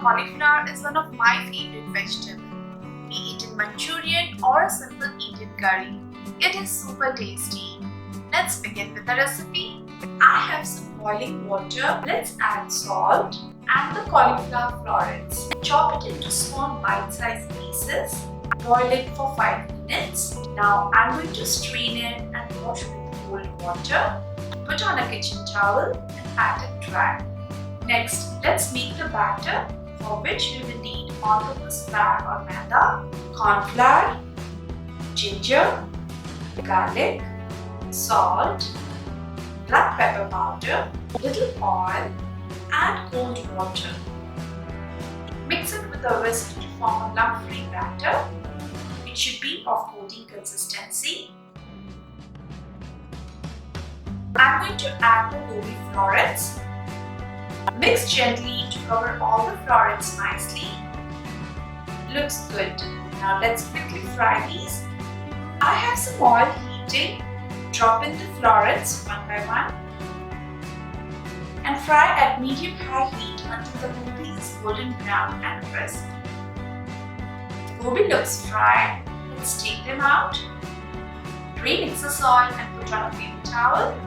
cauliflower is one of my favorite vegetables. Be it in Manchurian or a simple Indian curry, it is super tasty. Let's begin with the recipe. I have some boiling water. Let's add salt and the cauliflower florets. Chop it into small bite-sized pieces. Boil it for 5 minutes. Now I'm going to strain it and wash with cold water. Put on a kitchen towel and pat it dry. Next, let's make the batter, for which we will need all-purpose flour or maida, corn flour, ginger, garlic, salt, black pepper powder, little oil and cold water. Mix it with a whisk to form a lump-free batter. It should be of coating consistency. I'm going to add the gobi florets. Mix gently to cover all the florets nicely. Looks good. Now let's quickly fry these. I have some oil heating. Drop in the florets one by one and fry at medium-high heat until the gobi is golden brown and crisp. The gobi looks fried. Let's take them out. Drain excess oil and put on a paper towel.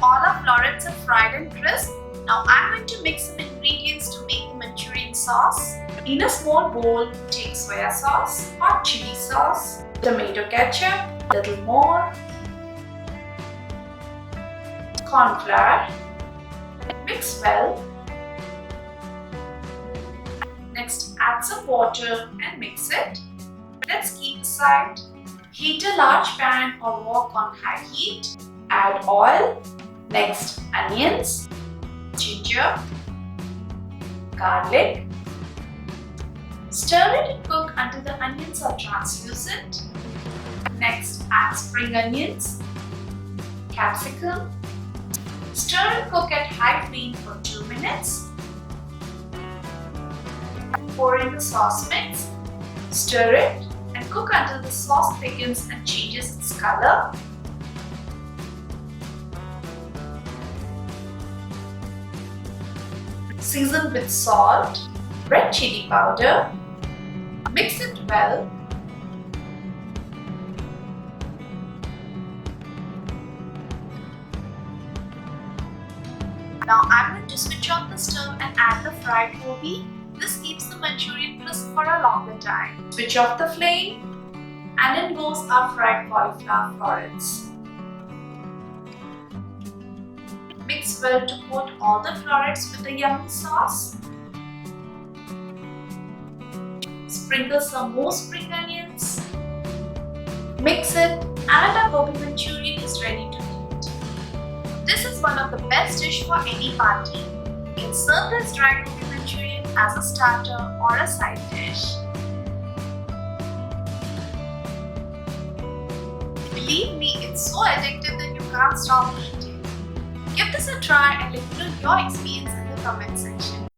All our florets are fried and crisp. Now I'm going to mix some ingredients to make the Manchurian sauce. In a small bowl, take soya sauce, hot chili sauce, tomato ketchup, a little more, corn flour. Mix well. Next, add some water and mix it. Let's keep aside. Heat a large pan or wok on high heat. Add oil. Next, onions, ginger, garlic. Stir it and cook until the onions are translucent. Next, add spring onions, capsicum. Stir and cook at high flame for 2 minutes. Pour in the sauce mix. Stir it and cook until the sauce thickens and changes its color. Season with salt, red chili powder. Mix it well. Now I'm going to switch on the stove and add the fried gobi. This keeps the Manchurian crisp for a longer time. Switch off the flame and in goes our fried cauliflower florets. Mix well to coat all the florets with the yummy sauce. Sprinkle some more spring onions. Mix it and our gobi Manchurian is ready to eat. This is one of the best dishes for any party. You can serve this dry gobi Manchurian as a starter or a side dish. Believe me, it's so addictive that you can't stop eating. Give this a try and let me know your experience in the comment section.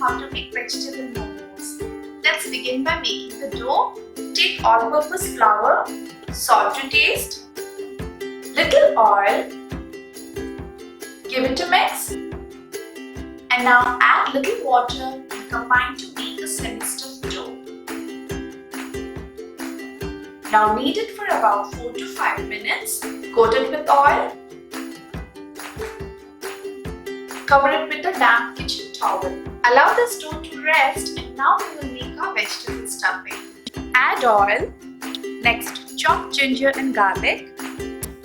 how to make vegetable momos. Let's begin by making the dough. Take all-purpose flour, salt to taste, little oil, give it a mix, and now add little water and combine to make a semi-stiff dough. Now knead it for about 4 to 5 minutes. Coat it with oil. Cover it with a damp kitchen towel. Allow this dough to rest, and now we will make our vegetable stuffing. Add oil. Next, chop ginger and garlic.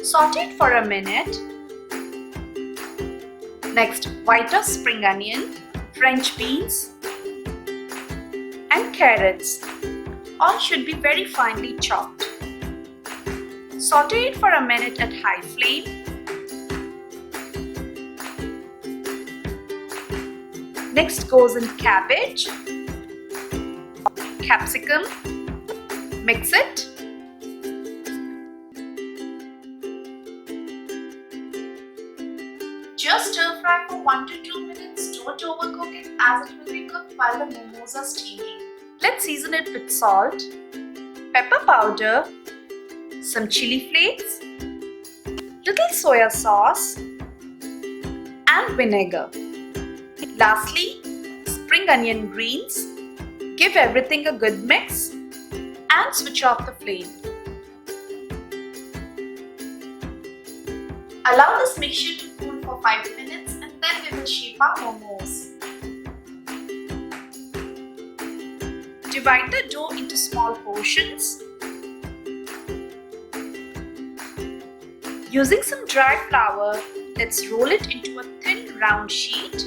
Saute it for a minute. Next, white of spring onion, French beans, and carrots. All should be very finely chopped. Saute it for a minute at high flame. Next goes in cabbage, capsicum. Mix it. Just stir fry for 1 to 2 minutes. Don't overcook it as it will be cooked while the momos are steaming. Let's season it with salt, pepper powder, some chili flakes, little soya sauce, and vinegar. Lastly, spring onion greens. Give everything a good mix and switch off the flame. Allow this mixture to cool for 5 minutes and then we will shape our momos. Divide the dough into small portions. Using some dry flour, let's roll it into a thin round sheet.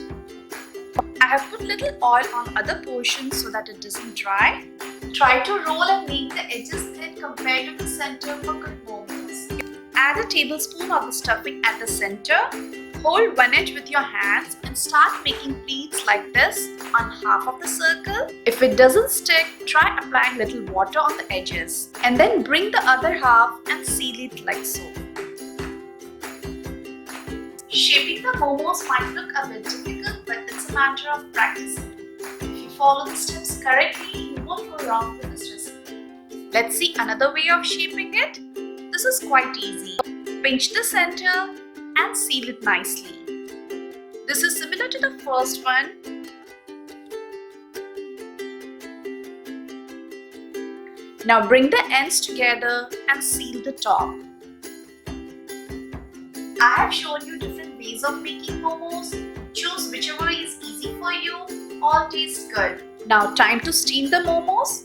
I have put little oil on other portions so that it doesn't dry. Try to roll and make the edges thin compared to the center for good momos. Add a tablespoon of the stuffing at the center. Hold one edge with your hands and start making pleats like this on half of the circle. If it doesn't stick, try applying little water on the edges. And then bring the other half and seal it like so. Shaping the momos might look a bit difficult, but it's a matter of practice. If you follow the steps correctly, you won't go wrong with this recipe. Let's see another way of shaping it. This is quite easy. Pinch the center and seal it nicely. This is similar to the first one. Now bring the ends together and seal the top. I have shown you different ways of making momos. Choose whichever is easy for you. All taste good. Now time to steam the momos.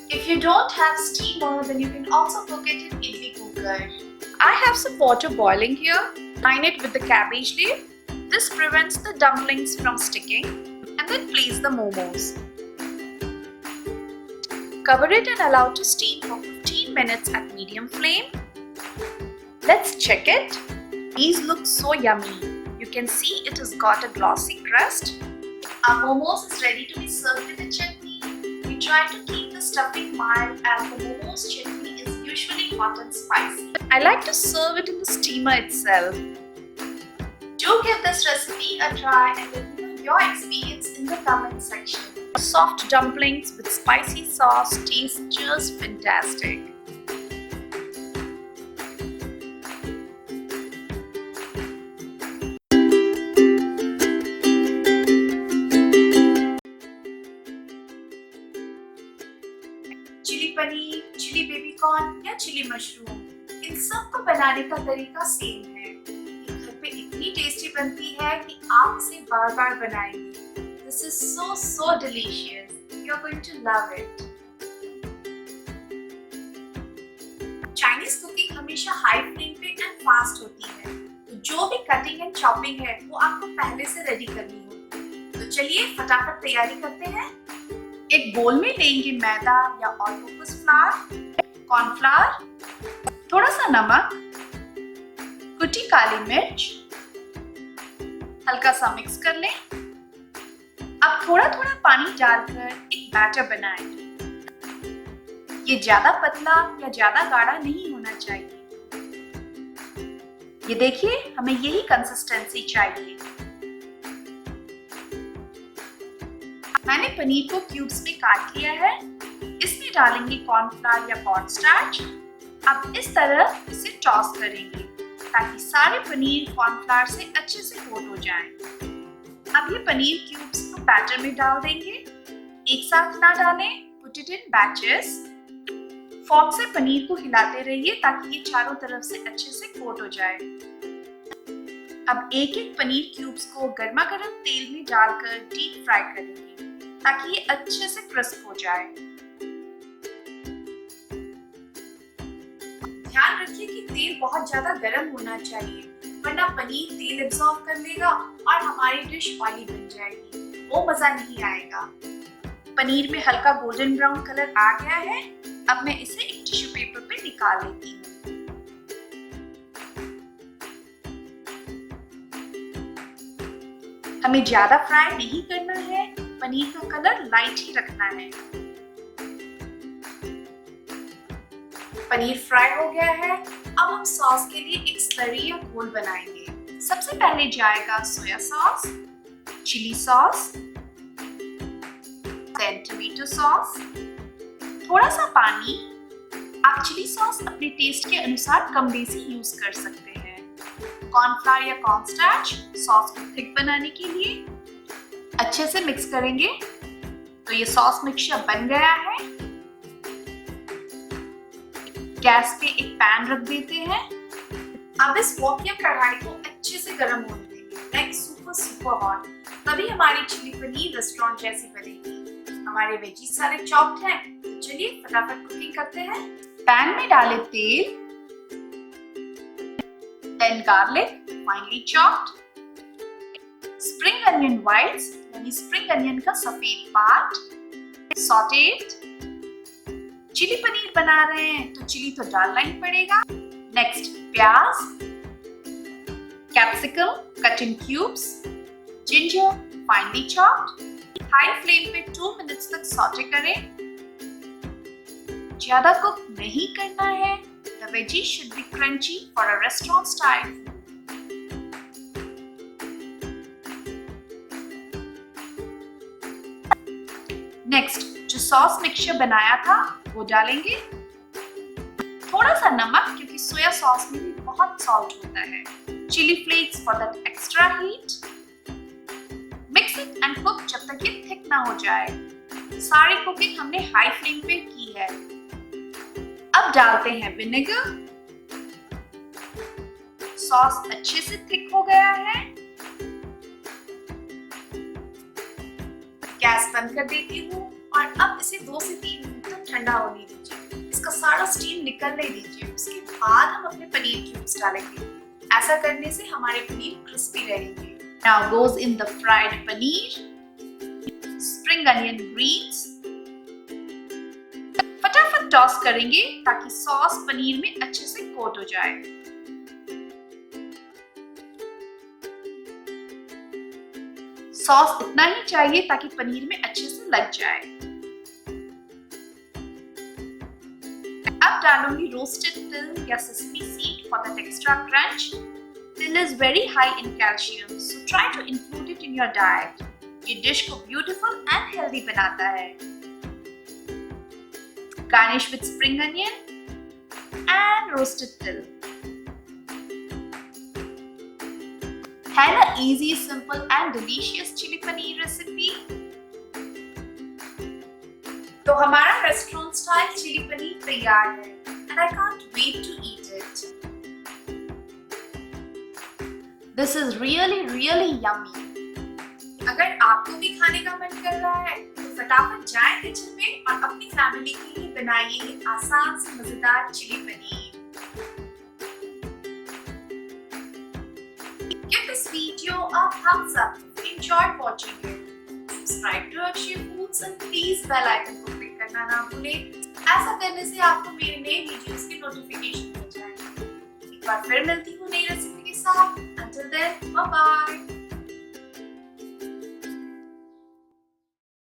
If you don't have steamer, then you can also cook it in idli cooker. I have some water boiling here. Line it with the cabbage leaf. This prevents the dumplings from sticking. And then place the momos. Cover it and allow to steam for 15 minutes at medium flame. Let's check it. These look so yummy. You can see it has got a glossy crust. Our momos is ready to be served with a chutney. We try to keep the stuffing mild as the momos chutney is usually hot and spicy. I like to serve it in the steamer itself. Do give this recipe a try and let me know your experience in the comment section. Soft dumplings with spicy sauce taste just fantastic. Chilli paneer, chilli baby corn या chilli mushroom, इन सब को बनाने का तरीका same है। ये घर पे इतनी टेस्टी बनती है कि आप इसे बार-बार बनाएंगे। This is so delicious. You're going to love it. Chinese cooking हमेशा हाई फ्लेम पे एंड फास्ट होती है, तो जो भी कटिंग एंड चॉपिंग है वो आपको पहले से रेडी करनी होगी। तो चलिए फटाफट तैयारी करते हैं। एक बोल में लेंगे मैदा या ऑल पर्पस फ्लावर, कॉर्नफ्लावर, थोड़ा सा नमक, कुटी काली मिर्च, हल्का सा मिक्स कर लें। अब थोड़ा थोड़ा पानी डालकर एक बैटर बनाएं। ये ज्यादा पतला या ज्यादा गाढ़ा नहीं होना चाहिए। ये देखिए, हमें यही कंसिस्टेंसी चाहिए। मैंने पनीर को क्यूब्स में काट लिया है। इसमें डालेंगे कॉर्नफ्लावर या कॉर्नस्टार्च। अब इस तरह इसे टॉस करेंगे ताकि सारे पनीर कॉर्नफ्लावर से अच्छे से कोट हो जाएं। अब ये पनीर क्यूब्स को बैटर में डाल देंगे। एक साथ ना डालें, put it in batches. Fork से पनीर को हिलाते रहिए ताकि ये चारों तरफ से अच्छे से कोट हो जाए। अब एक एक पनीर क्यूब्स को गर्मा गर्म तेल में डालकर डीप फ्राई करेंगे ताकि ये अच्छे से क्रिस्प हो जाए। ध्यान रखिए कि तेल बहुत ज्यादा गर्म होना चाहिए, वरना पनीर तेल एब्सॉर्ब कर लेगा और हमारी डिश ऑयली बन जाएगी, वो मजा नहीं आएगा। पनीर में हल्का गोल्डन ब्राउन कलर आ गया है। अब मैं इसे एक टिश्यू पेपर पे निकाल लेती हूँ। हमें ज्यादा फ्राई नहीं करना है, पनीर का कलर लाइट ही रखना है। पनीर फ्राई हो गया है। अब हम सॉस के लिए एक स्लरी या घोल बनाएंगे। सबसे पहले जाएगा soya sauce, chilli sauce, then tomato sauce, थोड़ा सा पानी। आप चिली सॉस अपने टेस्ट के अनुसार कम बेसी यूज कर सकते हैं। कॉर्नफ्लावर या कॉर्नस्टार्च सॉस को थिक बनाने के लिए। अच्छे से मिक्स करेंगे तो ये सॉस मिक्सचर बन गया है। गैस पे एक पैन रख देते हैं। अब इस वॉक या कढ़ाई को अच्छे से गर्म होने देंगे, लाइक सुपर हॉट। तभी हमारी चिली पनीर रेस्टोरेंट जैसी बनेगी। हमारे वेजीज सारे चॉप्ड हैं, तो चलिए फटाफट कुकिंग करते हैं। पैन में डालें तेल, then garlic finely chopped, spring onion whites यानी स्प्रिंग अनियन का सफेद पार्ट, सॉटेड। चिली पनीर बना रहे हैं तो चिली तो डालना ही पड़ेगा। नेक्स्ट प्याज, capsicum cut in cubes, ginger finally chopped. High flame पे 2 मिनट्स तक सॉटे करें। ज्यादा कुक नहीं करना है। The veggies should be crunchy for a restaurant style. Next जो सॉस मिक्सचर बनाया था वो डालेंगे। थोड़ा सा नमक, क्योंकि सोया सॉस में भी बहुत सॉल्ट होता है। Chilli flakes for that extra heat. Mix it and cook जब तक ये थिक ना हो जाए। सारी कुकिंग हमने हाई फ्लेम पे की है। अब डालते हैं विनेगर। सॉस अच्छे से थिक हो गया है। गैस बंद कर देती हूँ और अब इसे 2 से 3 मिनट तक ठंडा होने दीजिए। इसका सारा स्टीम निकलने दीजिए। उसके बाद हम अपने पनीर क्यूब्स डालेंगे। ऐसा करने से हमारे पनीर क्रिस्पी रहेंगे। Now goes in the fried paneer, spring onion greens. फटाफट टॉस करेंगे ताकि सॉस पनीर में अच्छे से कोट हो जाए। सॉस इतना ही चाहिए ताकि पनीर में अच्छे से लग जाए। अब डालूंगी रोस्टेड तिल या sesame seed for that extra crunch. Dill is very high in calcium, so try to include it in your diet. ये डिश को beautiful and healthy बनाता है। Garnish with spring onion and roasted dill. है ना easy, simple and delicious chili paneer recipe? तो हमारा restaurant style chilli paneer तैयार है and I can't wait to eat it. This is really yummy. अगर आपको भी खाने का मन कर रहा है तो फटाफट जाएं किचन में और अपनी फैमिली के लिए बनाइए आसान से मजेदार chilli paneer. Give this video a thumbs up if you enjoyed watching it. Subscribe to Akshay Foods and please bell icon को click करना ना भूलें। ऐसा करने से आपको मेरे नए वीडियोस की नोटिफिकेशन मिल जाएगी। एक बार फिर मिलती हूँ नई रेसिपी के साथ। Until then, bye bye.